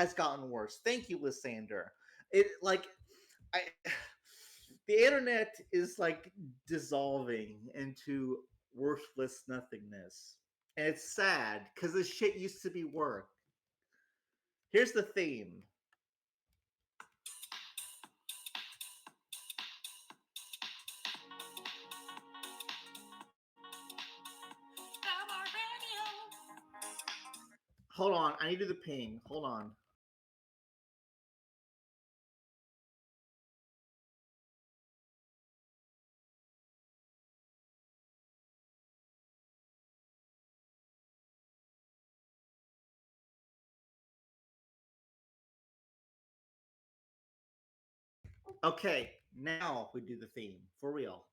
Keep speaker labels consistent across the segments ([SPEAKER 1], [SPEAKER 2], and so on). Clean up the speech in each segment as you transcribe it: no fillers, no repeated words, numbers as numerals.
[SPEAKER 1] has gotten worse. Thank you, Lysander. It like I the internet is like dissolving into worthless nothingness. And it's sad because this shit used to be work. Here's the theme. Hold on, I need to do the ping. Hold on. Okay, now we do the theme for real.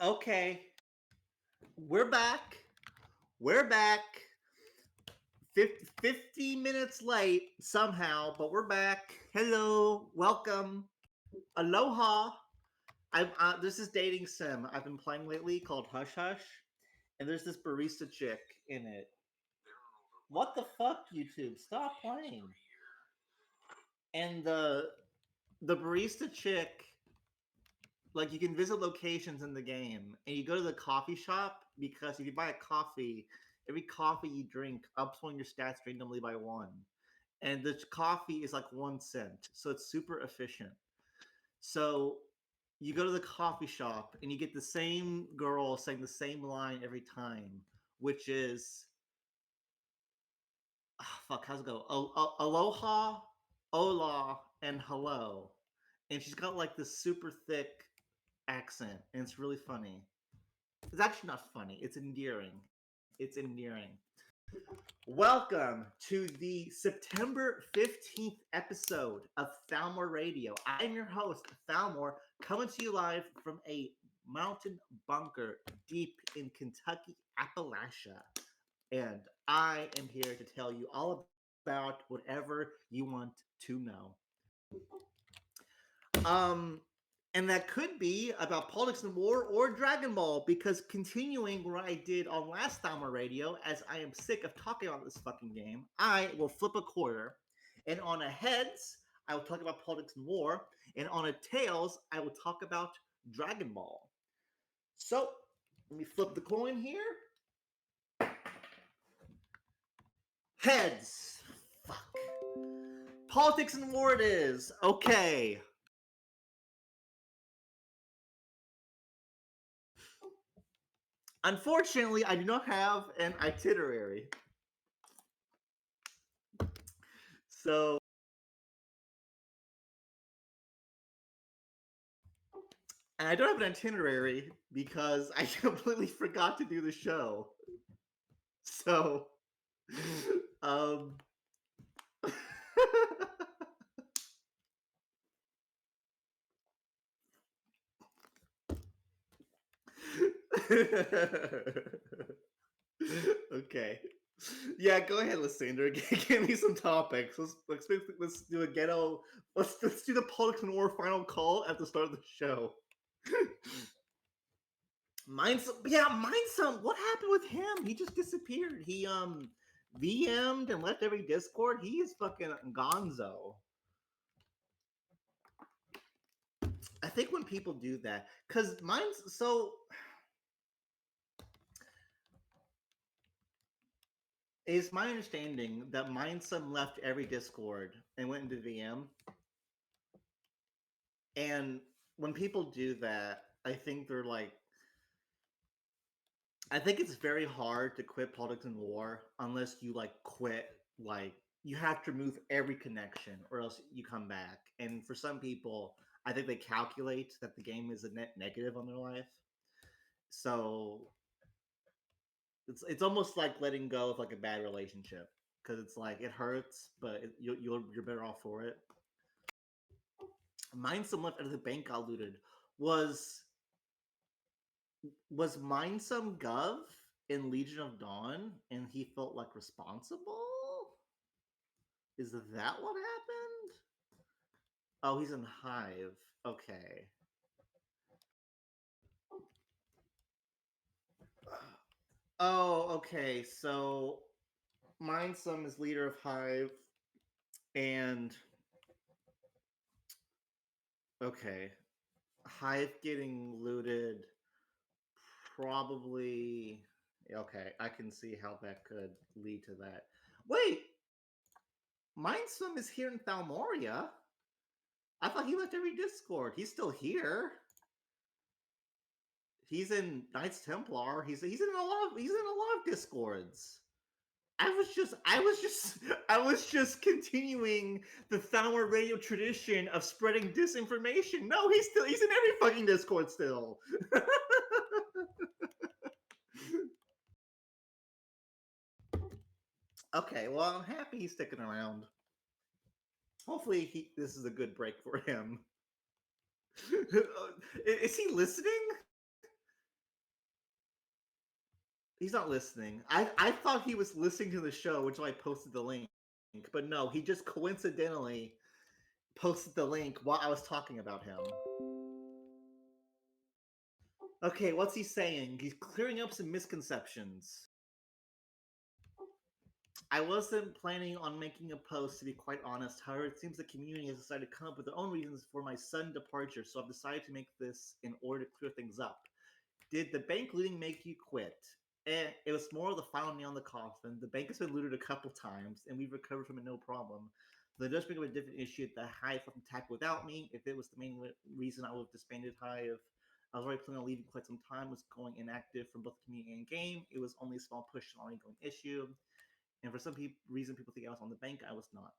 [SPEAKER 1] Okay, we're back. We're back. 50 minutes late somehow, but we're back. Hello, welcome, aloha. This is dating sim I've been playing lately called Hush Hush, and there's this barista chick in it. What the fuck, YouTube? Stop playing. And the barista chick, like, you can visit locations in the game, and you go to the coffee shop because if you buy a coffee, every coffee you drink ups one your stats randomly by one. And the coffee is like 1 cent, so it's super efficient. So you go to the coffee shop and you get the same girl saying the same line every time, which is fuck, how's it go? Aloha, hola, and hello. And she's got like this super thick accent, and it's really funny. It's actually not funny. It's endearing. It's endearing. Welcome to the September 15th episode of Thalmor Radio. I'm your host, Thalmor, coming to you live from a mountain bunker deep in Kentucky, Appalachia. And I am here to tell you all about whatever you want to know. And that could be about politics and war or Dragon Ball, because continuing where I did on last Thalmor Radio, as I am sick of talking about this fucking game, I will flip a quarter, and on a heads, I will talk about politics and war, and on a tails, I will talk about Dragon Ball. So, let me flip the coin here. Heads. Fuck. Politics and war it is. Okay. Unfortunately, I do not have an itinerary. So, and I don't have an itinerary because I completely forgot to do the show. So, um, okay. Yeah, go ahead, Lysander. Give me some topics. Let's do a ghetto. Let's do the politics and war final call at the start of the show. Mine's what happened with him? He just disappeared. He VM'd and left every Discord. He is fucking gonzo. I think when people do that, because mine's so. It's my understanding that Mindsum left every Discord and went into VM. And when people do that, I think they're like, I think it's very hard to quit politics and war unless you like quit, like you have to remove every connection or else you come back. And for some people, I think they calculate that the game is a net negative on their life. So it's almost like letting go of like a bad relationship because it's like it hurts, but you're better off for it. Mine some left out of the bank got looted. Was mine some Gov in Legion of Dawn, and he felt like responsible? Is that what happened? Oh, he's in Hive. Okay. Oh, okay. So Mindsum is leader of Hive, and okay, Hive getting looted probably. Okay, I can see how that could lead to that. Wait, Mindsum is here in Thalmoria. I thought he left every Discord. He's still here. He's in Knights Templar. He's in a lot of Discords. I was just continuing the Thalmor Radio tradition of spreading disinformation. No, he's in every fucking Discord still. Okay, well, I'm happy he's sticking around. Hopefully, this is a good break for him. Is he listening? He's not listening. I thought he was listening to the show, which is why I posted the link. But no, he just coincidentally posted the link while I was talking about him. Okay, what's he saying? He's clearing up some misconceptions. I wasn't planning on making a post, to be quite honest. However, it seems the community has decided to come up with their own reasons for my sudden departure, so I've decided to make this in order to clear things up. Did the bank looting make you quit? It was more of the final nail in the coffin. The bank has been looted a couple times, and we've recovered from it no problem. The does bring up a different issue that Hive left attack without me. If it was the main reason I would have disbanded Hive, I was already planning on leaving quite some time. Was going inactive from both community and game. It was only a small push on an ongoing issue, and for some reason, people think I was on the bank. I was not.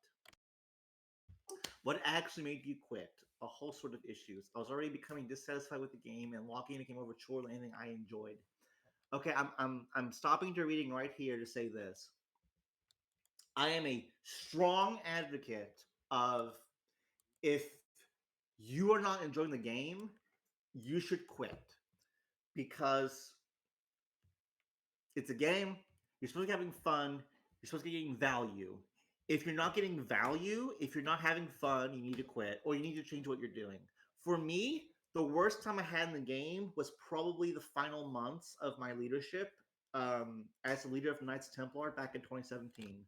[SPEAKER 1] What actually made you quit? A whole sort of issues. I was already becoming dissatisfied with the game, and logging became more of a chore than anything I enjoyed. Okay, I'm stopping to reading right here to say this. I am a strong advocate of if you are not enjoying the game, you should quit because it's a game. You're supposed to be having fun. You're supposed to be getting value. If you're not getting value, if you're not having fun, you need to quit or you need to change what you're doing. For me, the worst time I had in the game was probably the final months of my leadership as a leader of Knights Templar back in 2017.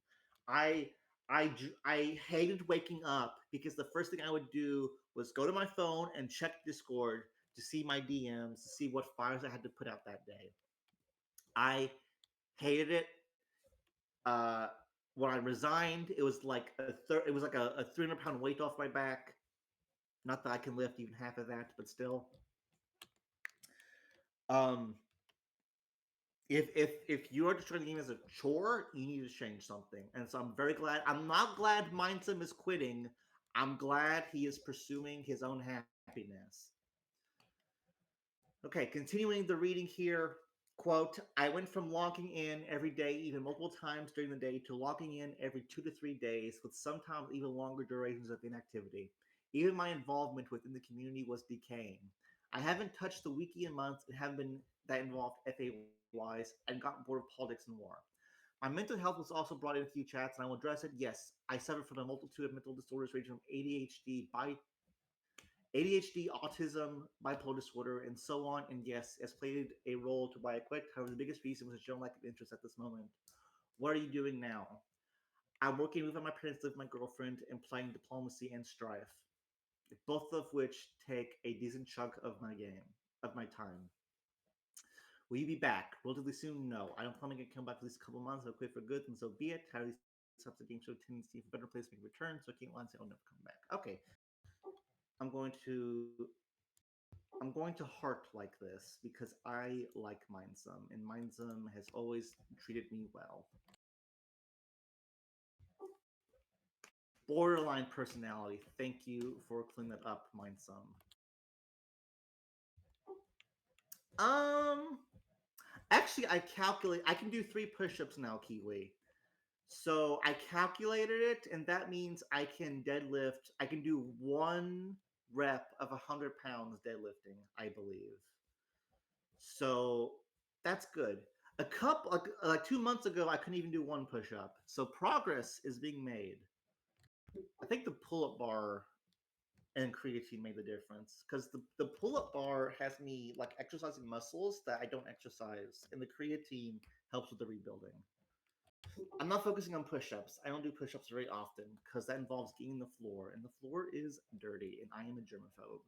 [SPEAKER 1] I I hated waking up because the first thing I would do was go to my phone and check Discord to see my DMs to see what fires I had to put out that day. I hated it. Uh, when I resigned, it was like it was like a 300-pound weight off my back. Not that I can lift even half of that, but still. Um, if you are just trying the game as a chore, you need to change something. And so I'm very glad. I'm not glad Mindsum is quitting. I'm glad he is pursuing his own happiness. Okay, continuing the reading here. Quote, I went from logging in every day, even multiple times during the day, to logging in every 2 to 3 days, with sometimes even longer durations of inactivity. Even my involvement within the community was decaying. I haven't touched the wiki in months and haven't been that involved FA-wise and gotten bored of politics and war. My mental health was also brought in a few chats, and I will address it. Yes, I suffer from a multitude of mental disorders ranging from ADHD, autism, bipolar disorder, and so on. And yes, has played a role to why I quit. However, the biggest reason was a general lack of interest at this moment. What are you doing now? I'm working with my parents, live with my girlfriend, and playing diplomacy and strife, both of which take a decent chunk of my time. Will you be back relatively soon? No, I don't plan to come back for at least a couple months. I'll quit for good, and so be it. How these types of games show a tendency for better place to make a return, so I can't lie and say I'll never come back. Okay, I'm going to heart like this because I like Mindsum, and Mindsum has always treated me well. Borderline personality. Thank you for cleaning that up, mine some. Um, Actually, I calculate. I can do 3 push-ups now, Kiwi. So I calculated it, and that means I can deadlift. I can do 1 rep of 100 pounds deadlifting, I believe. So that's good. A couple like 2 months ago, I couldn't even do 1 push-up. So progress is being made. I think the pull-up bar and creatine made the difference because the pull-up bar has me like exercising muscles that I don't exercise, and the creatine helps with the rebuilding. I'm not focusing on push-ups. I don't do push-ups very often because that involves getting the floor, and the floor is dirty, and I am a germaphobe.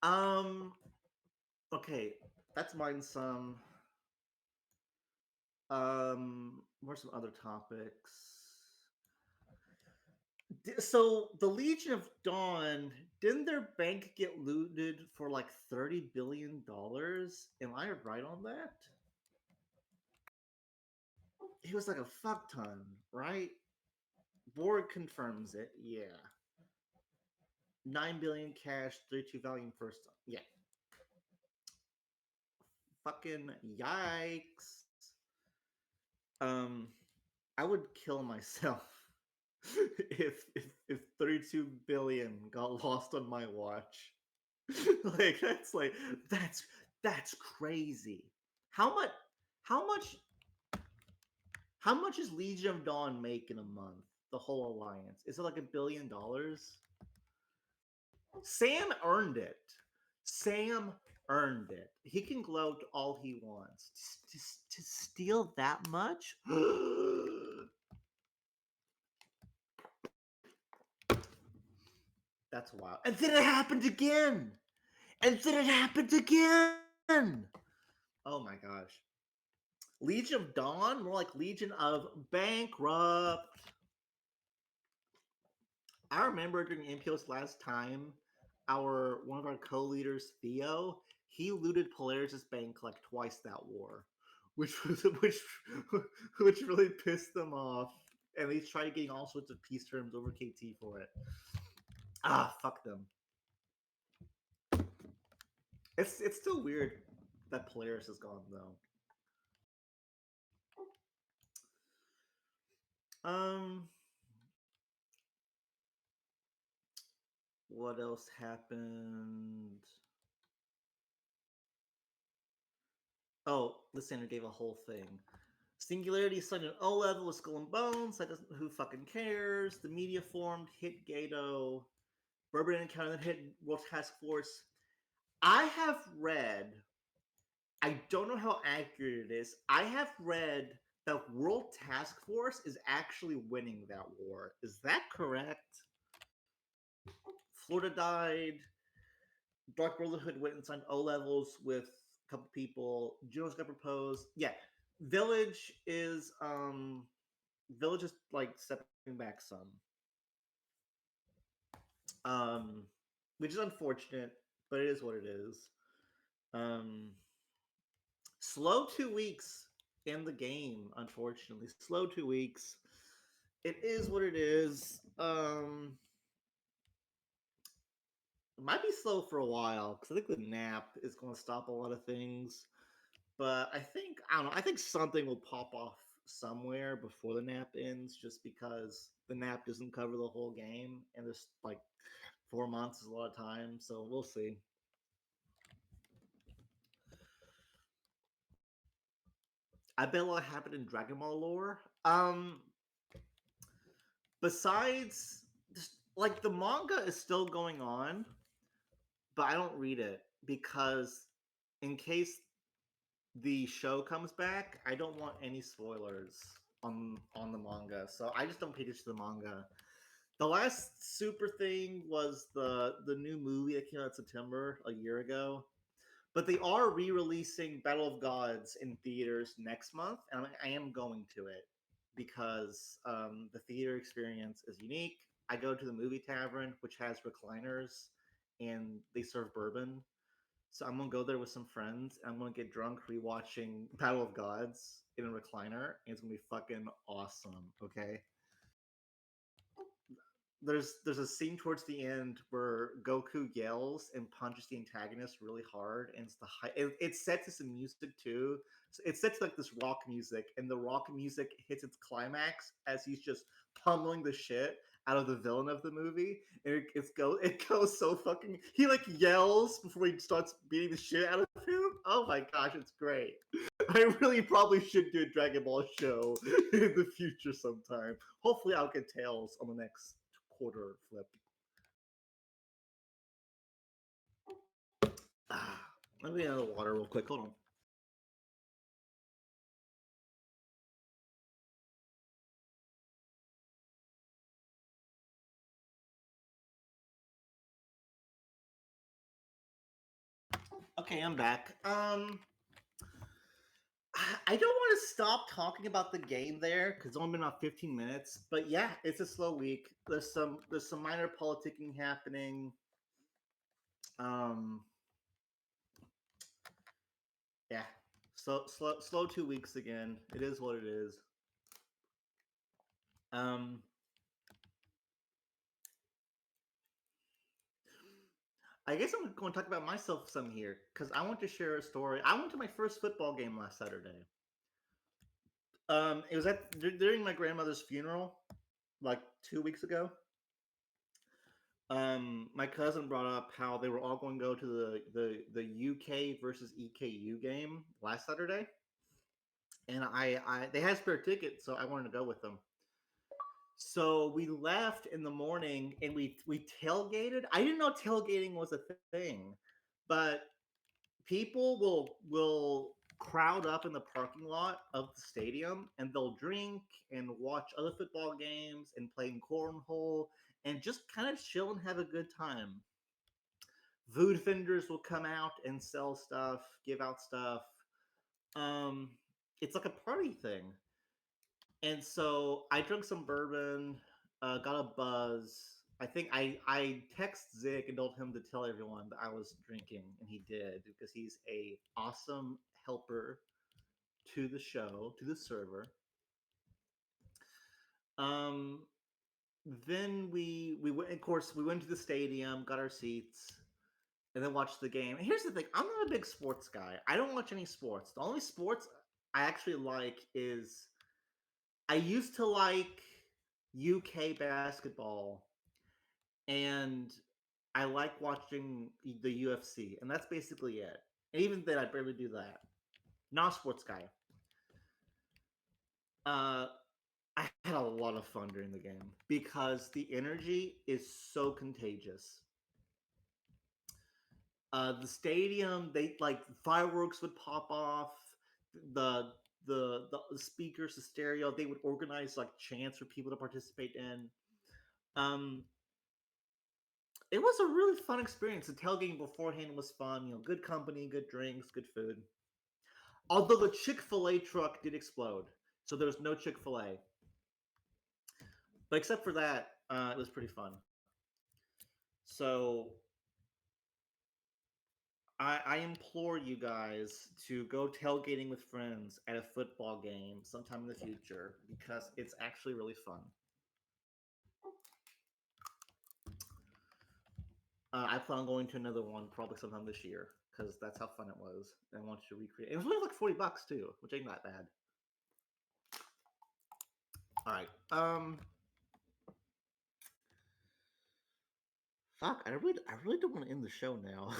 [SPEAKER 1] Um. Okay, that's mine. Some. What are some other topics? So the Legion of Dawn, didn't their bank get looted for like $30 billion? Am I right on that? It was like a fuck ton, right? Board confirms it. Yeah, 9 billion cash, 32 volume first. Yeah, fucking yikes. Um, I would kill myself if 32 billion got lost on my watch. Like that's crazy. How much how much how much is Legion of Dawn make in a month? The whole alliance. Is it like $1 billion? Sam earned it. Sam earned it. He can gloat all he wants. To steal that much? That's wild. And then it happened again. And then it happened again. Oh my gosh. Legion of Dawn? More like Legion of Bankrupt. I remember during MPO's last time, our one of our co-leaders, Theo, he looted Polaris' bank like twice that war, which really pissed them off, and they tried getting all sorts of peace terms over KT for it. Ah, fuck them. It's still weird that Polaris is gone though. Um, what else happened? Oh, Lysander gave a whole thing. Singularity signed an O level with Skull and Bones. That doesn't. Who fucking cares? The media formed. Hit Gato. Bourbon Encounter that hit World Task Force. I have read. I don't know how accurate it is. I have read that World Task Force is actually winning that war. Is that correct? Florida died. Dark Brotherhood went and signed O levels with a couple people. Juno's got proposed. Yeah, Village is Village is like stepping back some, um, which is unfortunate, but it is what it is. Um, Slow 2 weeks in the game, unfortunately. Slow 2 weeks. It is what it is. It might be slow for a while because I think the nap is going to stop a lot of things. But I don't know. I think something will pop off somewhere before the nap ends, just because the nap doesn't cover the whole game, and there's like 4 months is a lot of time. So we'll see. I bet a lot happened in Dragon Ball lore. Besides, like the manga is still going on, but I don't read it because in case the show comes back, I don't want any spoilers on the manga. So I just don't pay attention to the manga. The last super thing was the new movie that came out in September a year ago. But they are re-releasing Battle of Gods in theaters next month, and I am going to it because the theater experience is unique. I go to the movie tavern, which has recliners, and they serve bourbon. So I'm gonna go there with some friends. And I'm gonna get drunk rewatching Battle of Gods in a recliner. And it's gonna be fucking awesome. Okay. There's a scene towards the end where Goku yells and punches the antagonist really hard, and it's the high. It's set to some music too. So it's set to like this rock music, and the rock music hits its climax as he's just pummeling the shit out of the villain of the movie, and it goes so fucking. He like yells before he starts beating the shit out of him. Oh my gosh, it's great. I really probably should do a Dragon Ball show in the future sometime. Hopefully, I'll get tails on the next quarter flip. Ah, let me get out of the water real quick. Hold on. Okay, I'm back. I don't want to stop talking about the game there because it's only been about 15 minutes. But yeah, it's a slow week. There's some minor politicking happening. Um, yeah, slow 2 weeks again. It is what it is. Um, I guess I'm going to talk about myself some here because I want to share a story. I went to my first football game last Saturday. It was during my grandmother's funeral, like 2 weeks ago. My cousin brought up how they were all going to go to the UK versus EKU game last Saturday, and I they had spare tickets, so I wanted to go with them. So we left in the morning and we tailgated. I didn't know tailgating was a thing, but people will crowd up in the parking lot of the stadium and they'll drink and watch other football games and play cornhole and just kind of chill and have a good time. Food vendors will come out and sell stuff, give out stuff. Um, it's like a party thing. And so I drank some bourbon, got a buzz. I think I text Zig and told him to tell everyone that I was drinking, and he did because he's a awesome helper to the show, to the server. Um, then we went. Of course, we went to the stadium, got our seats, and then watched the game. And here's the thing: I'm not a big sports guy. I don't watch any sports. The only sports I actually like is I used to like UK basketball, and I like watching the UFC, and that's basically it. And even then, I barely do that. Not a sports guy. Uh, I had a lot of fun during the game because the energy is so contagious. The stadium, they like fireworks would pop off. The the speakers, the stereo, they would organize like chants for people to participate in. Um, it was a really fun experience. The tailgating beforehand was fun. Good company, good drinks, good food. Although the Chick-fil-A truck did explode, so there was no Chick-fil-A. But except for that, it was pretty fun. So I implore you guys to go tailgating with friends at a football game sometime in the future because it's actually really fun. I plan on going to another one probably sometime this year because that's how fun it was. And I want to recreate. It was only like $40 too, which ain't that bad. All right. Fuck. I really don't want to end the show now.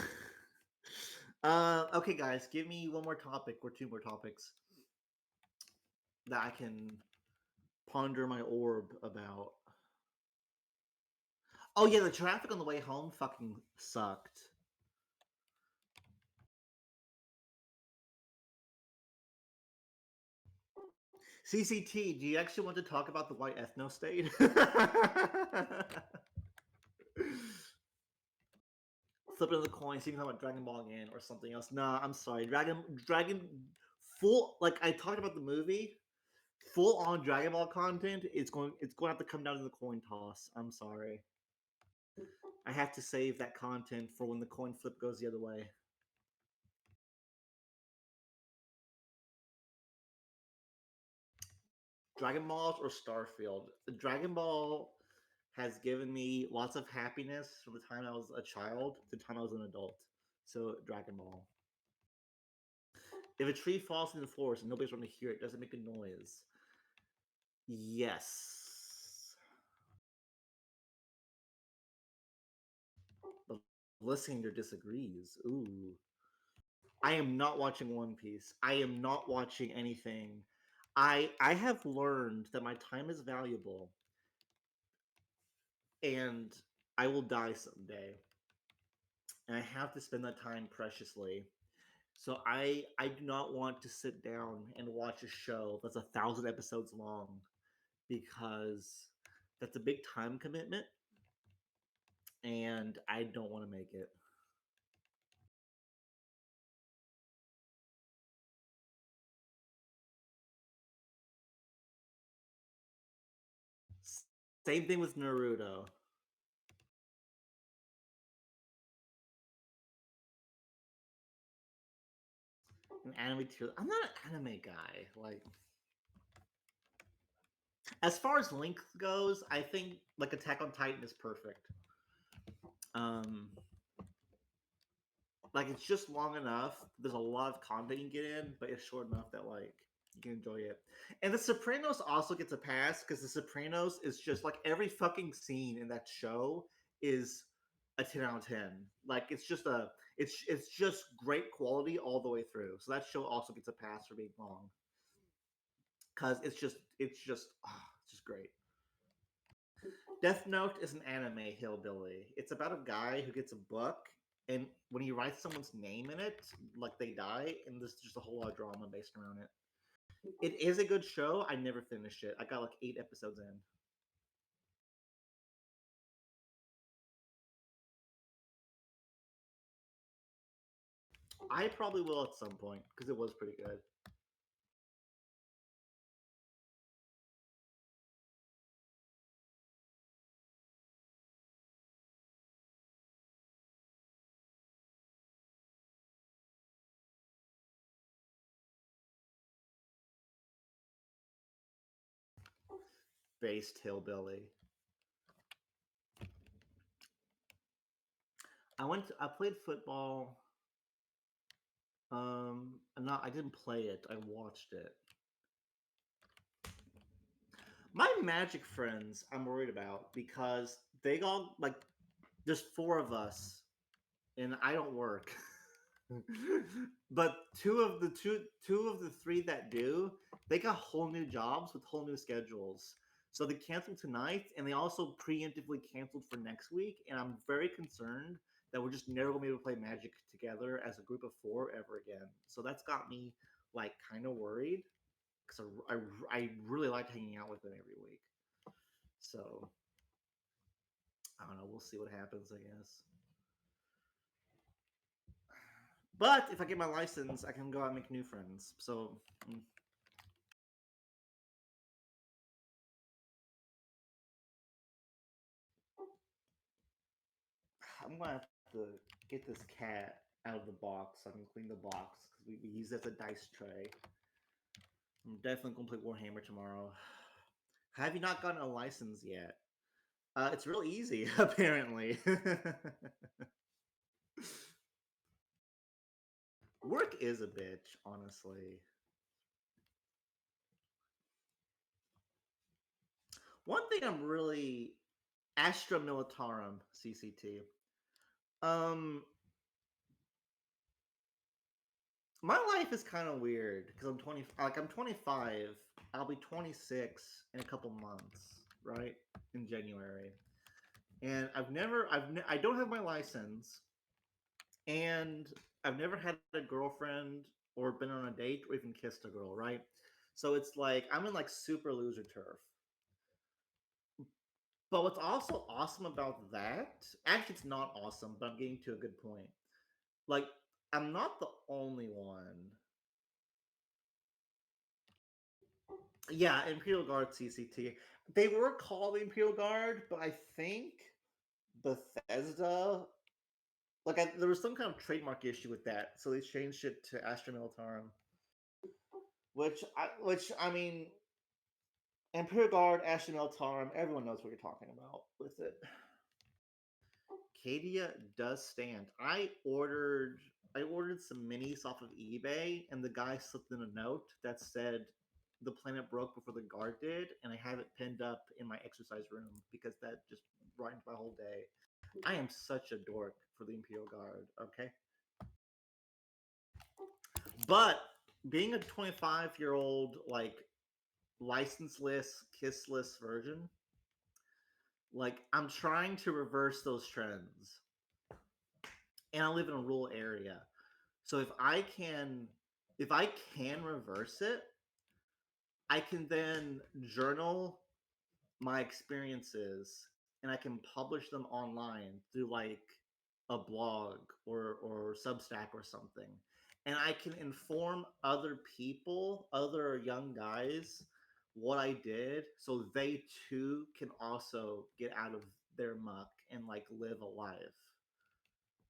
[SPEAKER 1] Okay, guys, give me one more topic or two more topics that I can ponder my orb about. Oh yeah, the traffic on the way home fucking sucked. CCT, do you actually want to talk about the white ethno state? Flipping the coin, seeing how about Dragon Ball again or something else. Nah, I'm sorry. Dragon full like I talked about the movie. Full on Dragon Ball content, it's going to have to come down to the coin toss. I'm sorry. I have to save that content for when the coin flip goes the other way. Dragon Balls or Starfield. Dragon Ball has given me lots of happiness from the time I was a child to the time I was an adult. So Dragon Ball. If a tree falls in the forest and nobody's going to hear it, does it make a noise? Yes. The listener disagrees. Ooh. I am not watching One Piece. I am not watching anything. I have learned that my time is valuable and I will die someday. And I have to spend that time preciously. So I do not want to sit down and watch a show that's 1,000 episodes long because that's a big time commitment and I don't want to make it. Same thing with Naruto. An anime tier. I'm not an anime guy. Like as far as length goes, I think like Attack on Titan is perfect. Um, like it's just long enough. There's a lot of content you can get in, but it's short enough that like you can enjoy it. And The Sopranos also gets a pass because The Sopranos is just like every fucking scene in that show is a 10 out of 10. Like it's just great quality all the way through. So that show also gets a pass for being long because it's just great. Death Note is an anime hillbilly. It's about a guy who gets a book, and when he writes someone's name in it, like they die, and there's just a whole lot of drama based around it. It is a good show. I never finished it. I got like 8 episodes in. I probably will at some point because it was pretty good. Based hillbilly. I played football. Not I didn't play it. I watched it. My Magic friends, I'm worried about because they all like. There's four of us, and I don't work. But two of the three that do, they got whole new jobs with whole new schedules. So they canceled tonight, and they also preemptively canceled for next week. And I'm very concerned that we're just never gonna be able to play Magic together as a group of four ever again. So that's got me like kind of worried because I really like hanging out with them every week. So I don't know. We'll see what happens. I guess. But if I get my license, I can go out and make new friends. So I'm gonna have to get this cat out of the box so I can clean the box because we use it as a dice tray. I'm definitely gonna play Warhammer tomorrow. Have you not gotten a license yet? It's real easy, apparently. Work is a bitch, honestly. One thing I'm really Astra Militarum CCT. Um, my life is kind of weird because I'm 20. Like I'm 25. I'll be 26 in a couple months, right? In January, and I don't have my license, and I've never had a girlfriend or been on a date or even kissed a girl, right? So it's like I'm in like super loser turf. But what's also awesome about that, actually, it's not awesome, but I'm getting to a good point. Like, I'm not the only one. Yeah, Imperial Guard CCT. They were called the Imperial Guard, but I think Bethesda, there was some kind of trademark issue with that, so they changed it to Astra Militarum. Which I mean, Imperial Guard, Ashton Tarm, everyone knows what you're talking about with it. Cadia does stand. I ordered some minis off of eBay, and the guy slipped in a note that said the planet broke before the guard did, and I have it pinned up in my exercise room because that just brightened my whole day. I am such a dork for the Imperial Guard. Okay, but being a 25-year-old like licenseless, kissless virgin, like I'm trying to reverse those trends, and I live in a rural area. So if I can reverse it, I can then journal my experiences and I can publish them online through like a blog or Substack or something. And I can inform other people, other young guys, what I did so they too can also get out of their muck and like live a life,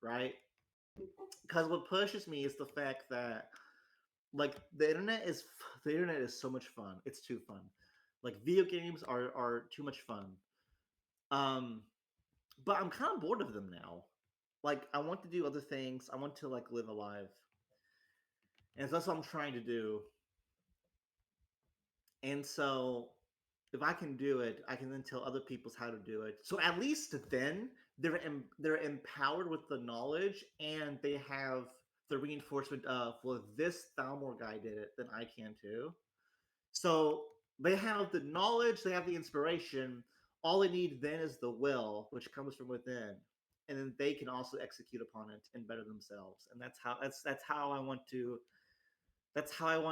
[SPEAKER 1] right? Because what pushes me is the fact that like the internet is so much fun. It's too fun. Like video games are too much fun. Um, but I'm kind of bored of them now. Like I want to do other things. I want to like live a life, and so that's what I'm trying to do. And so if I can do it, I can then tell other people how to do it. So at least then they're empowered with the knowledge, and they have the reinforcement of, well, if this Thalmor guy did it, then I can too. So they have the knowledge, they have the inspiration. All they need then is the will, which comes from within, and then they can also execute upon it and better themselves. And that's how I want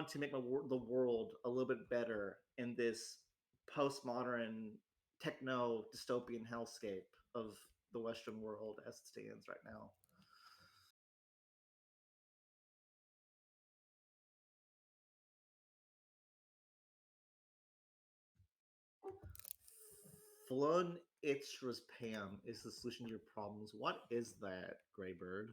[SPEAKER 1] to make the world a little bit better in this postmodern techno dystopian hellscape of the Western world as it stands right now. Flun Ichras Pam is the solution to your problems. What is that, Greybird?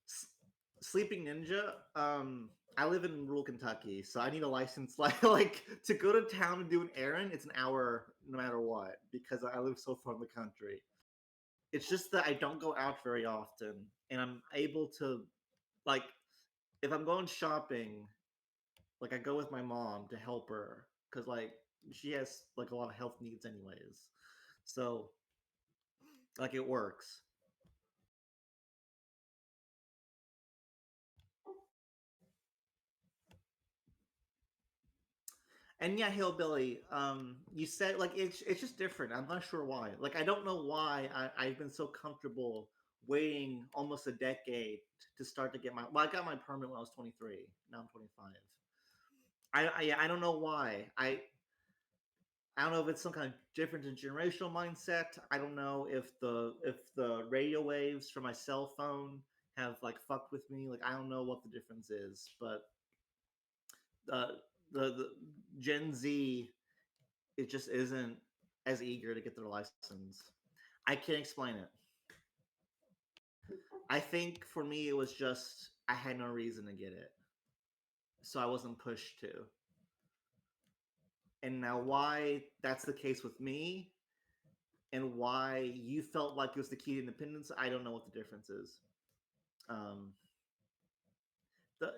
[SPEAKER 1] S- Sleeping Ninja. I live in rural Kentucky, so I need a license. Like to go to town and do an errand, it's an hour no matter what because I live so far in the country. It's just that I don't go out very often, and I'm able to like if I'm going shopping, like I go with my mom to help her because like she has like a lot of health needs anyways. So like it works. And yeah, Hillbilly, you said like it's just different. I'm not sure why. Like I don't know why I've been so comfortable waiting almost a decade to start to get my. Well, I got my permit when I was 23. Now I'm 25. I don't know why. I don't know if it's some kind of difference in generational mindset. I don't know if the radio waves from my cell phone have like fucked with me. Like I don't know what the difference is, but uh, the Gen Z, it just isn't as eager to get their license. I can't explain it. I think for me it was just I had no reason to get it, so I wasn't pushed to. And now why that's the case with me and why you felt like it was the key to independence, I don't know what the difference is. Um, the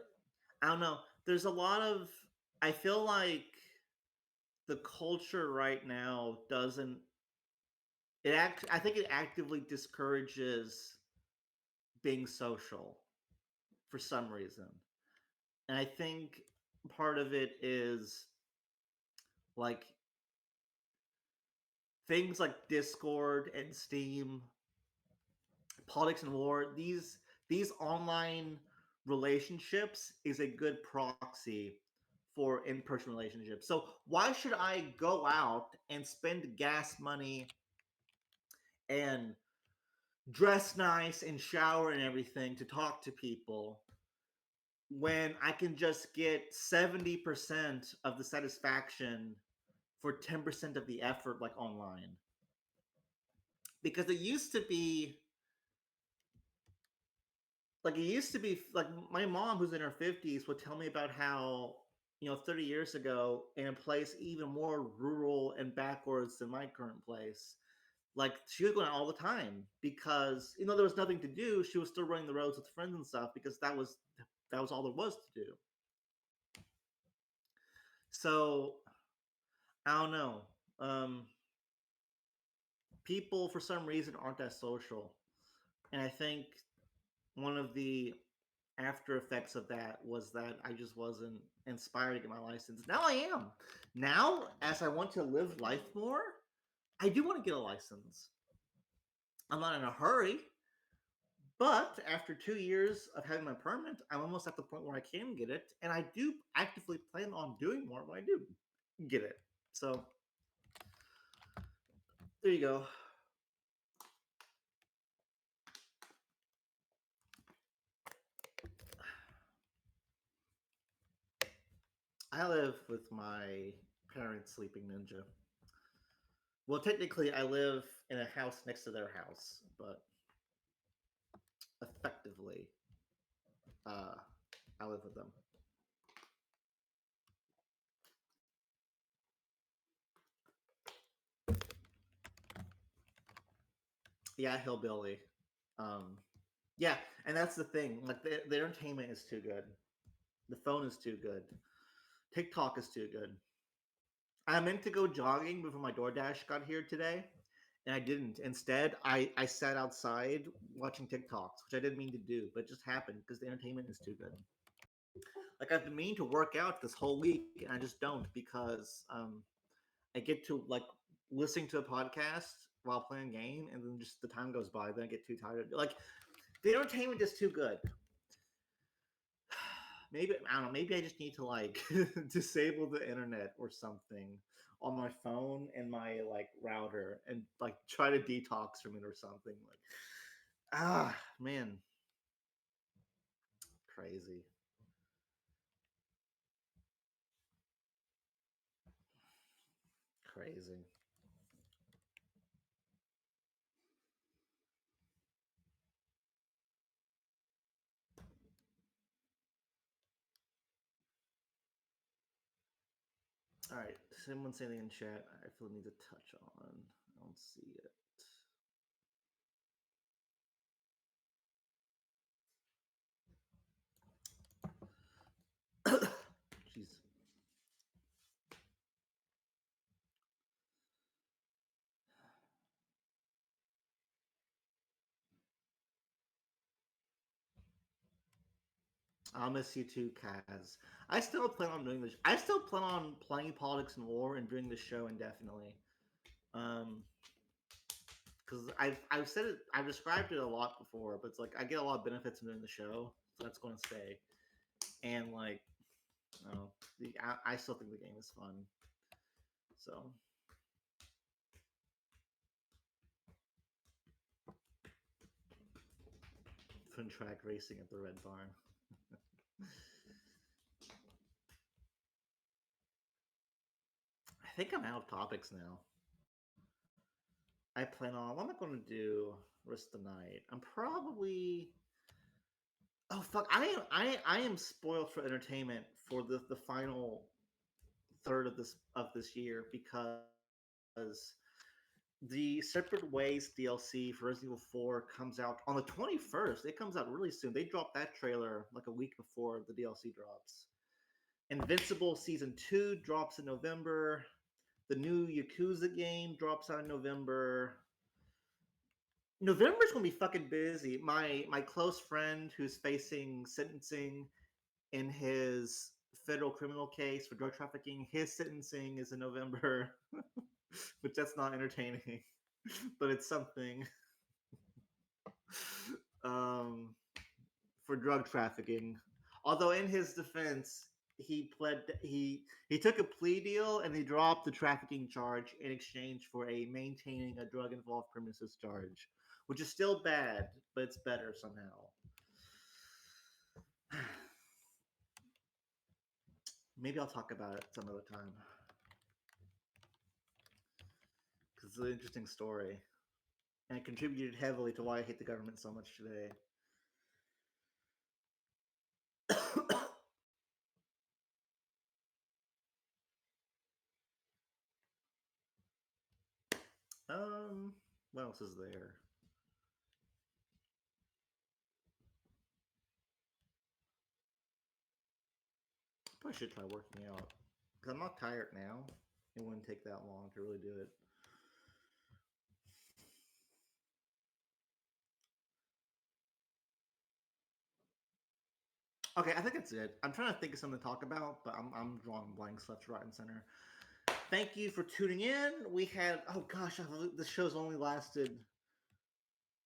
[SPEAKER 1] I don't know. There's a lot of I feel like the culture right now doesn't I think it actively discourages being social for some reason. And I think part of it is like things like Discord and Steam, politics and war, these online relationships is a good proxy for in-person relationships. So why should I go out and spend gas money and dress nice and shower and everything to talk to people when I can just get 70% of the satisfaction for 10% of the effort like online? Because it used to be Like it used to be like my mom who's in her 50s would tell me about how 30 years ago in a place even more rural and backwards than my current place, like she was going out all the time because there was nothing to do. She was still running the roads with friends and stuff because that was all there was to do. So I don't know. um People for some reason aren't that social, and I think one of the after effects of that was that I just wasn't inspired to get my license. Now I am. Now, as I want to live life more, I do want to get a license. I'm not in a hurry, but after 2 years of having my permit, I'm almost at the point where I can get it, and I do actively plan on doing more when I do get it. So there you go. I live with my parents' sleeping ninja. Well, technically, I live in a house next to their house, but effectively, uh, I live with them. Yeah, hillbilly. Um, yeah, and that's the thing. Like the entertainment is too good. The phone is too good. TikTok is too good. I meant to go jogging before my DoorDash got here today, and I didn't. Instead, I sat outside watching TikToks, which I didn't mean to do, but it just happened because the entertainment is too good. Like I've been meaning to work out this whole week, and I just don't because I get to like listening to a podcast while playing a game, and then just the time goes by. Then I get too tired. Like the entertainment is too good. Maybe I don't know. Maybe I just need to like disable the internet or something on my phone and my like router, and like try to detox from it or something. Like man, crazy, crazy. All right, someone say anything in chat. I feel I need to touch on. I don't see it. Jeez. I'll miss you too, Kaz. I still plan on doing this. I still plan on playing Politics and War and doing this show indefinitely. Um, because I've said it, I've described it a lot before, but it's like I get a lot of benefits from doing the show, so that's going to stay. And like, no, I still think the game is fun. So fun track racing at the Red Barn. I think I'm out of topics now. I plan on what am I going to do rest of the night? I'm probably oh fuck I am spoiled for entertainment for the final third of this year because the Separate Ways DLC for Resident Evil 4 comes out on the 21st. It comes out really soon. They dropped that trailer like a week before the DLC drops. Invincible Season 2 drops in November. The new Yakuza game drops out in November. November's gonna be fucking busy. My close friend who's facing sentencing in his federal criminal case for drug trafficking, his sentencing is in November, which that's not entertaining, but it's something. um, for drug trafficking. Although in his defense, he took a plea deal and he dropped the trafficking charge in exchange for a maintaining a drug involved premises charge, which is still bad, but it's better somehow. Maybe I'll talk about it some other time because it's an interesting story and it contributed heavily to why I hate the government so much today. Um, what else is there? Probably should try working out because I'm not tired now. It wouldn't take that long to really do it. Okay, I think that's it. I'm trying to think of something to talk about, but I'm drawing blanks left, right, and center. Thank you for tuning in. We had oh gosh, this show's only lasted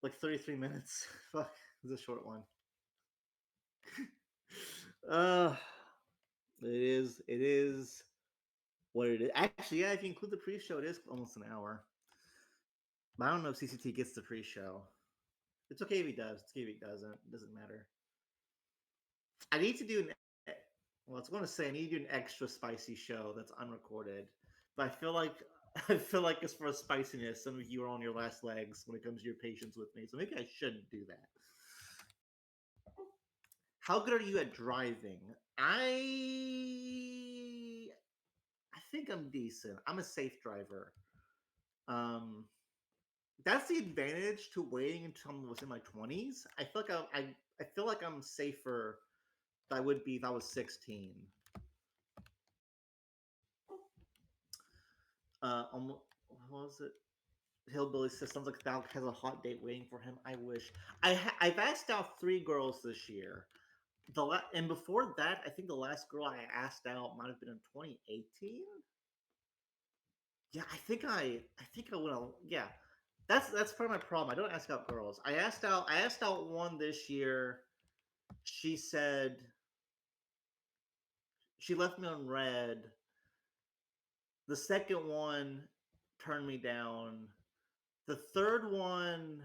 [SPEAKER 1] like 33 minutes. Fuck, it's a short one. Uh, it is. It is what it is. Actually, yeah, if you include the pre-show, it is almost an hour. But I don't know if CCT gets the pre-show. It's okay if he does. It's okay if he doesn't. It doesn't matter. I need to do an. Well, I was going to say I need to do an extra spicy show that's unrecorded, but I feel like I feel like as far as spiciness, some of you are on your last legs when it comes to your patience with me. So maybe I shouldn't do that. How good are you at driving? I think I'm decent. I'm a safe driver. Um, that's the advantage to waiting until I was in my 20s. I feel like I feel like I'm safer than I would be if I was 16. What was it? Hillbilly says sounds like Val has a hot date waiting for him. I wish. I've asked out 3 girls this year. And before that, I think the last girl I asked out might have been in 2018. Yeah, I think I went. Yeah, that's part of my problem. I don't ask out girls. I asked out one this year. She said she left me on red. The second one turned me down. The third one,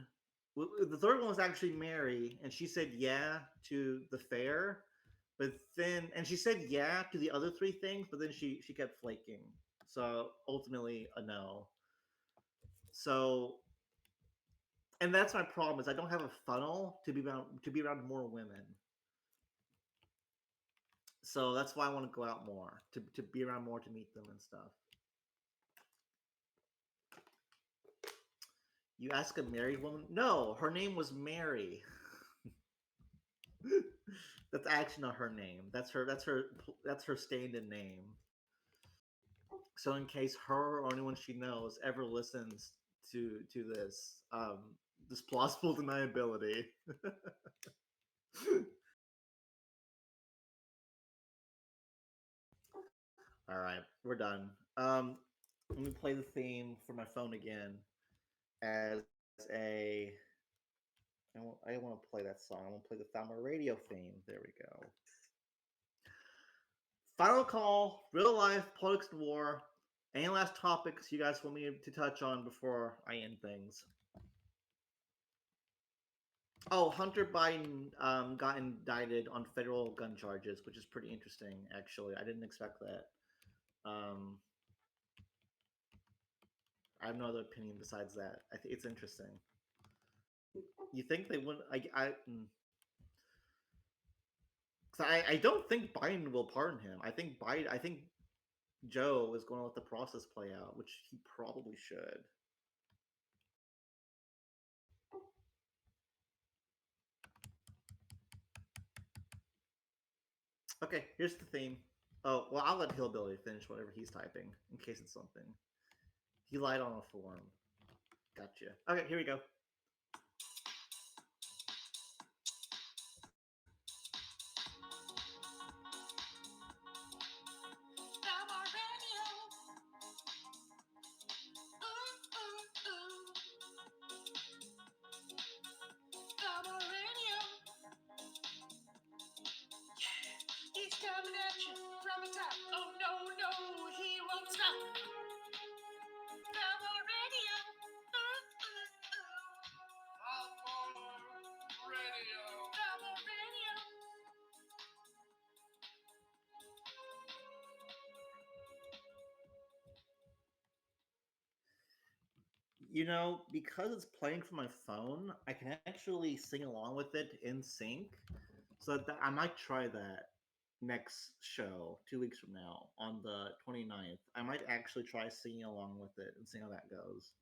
[SPEAKER 1] the third one was actually Mary, and she said yeah to the fair, but then and she said yeah to the other 3 things, but then she kept flaking. So ultimately a no. So and that's my problem is I don't have a funnel to be around more women. So that's why I want to go out more to be around more to meet them and stuff. You ask a married woman? No, her name was Mary. That's actually not her name. That's her stand-in name. So in case her or anyone she knows ever listens to this plausible deniability. All right, we're done. Let me play the theme for my phone again as a. I want to play that song. I want to play the Thalmor Radio theme. There we go. Final call, real life, politics and war. Any last topics you guys want me to touch on before I end things? Oh, Hunter Biden got indicted on federal gun charges, which is pretty interesting. Actually, I didn't expect that. Um, I have no other opinion besides that. I think it's interesting. You think they wouldn't? I don't think Biden will pardon him. I think Joe is going to let the process play out, which he probably should. Okay, here's the theme. Oh, well, I'll let Hillbilly finish whatever he's typing in case it's something. He lied on a form. Gotcha. Okay, here we go. Because it's playing from my phone, I can actually sing along with it in sync. So I might try that next show 2 weeks from now on the 29th. I might actually try singing along with it and see how that goes.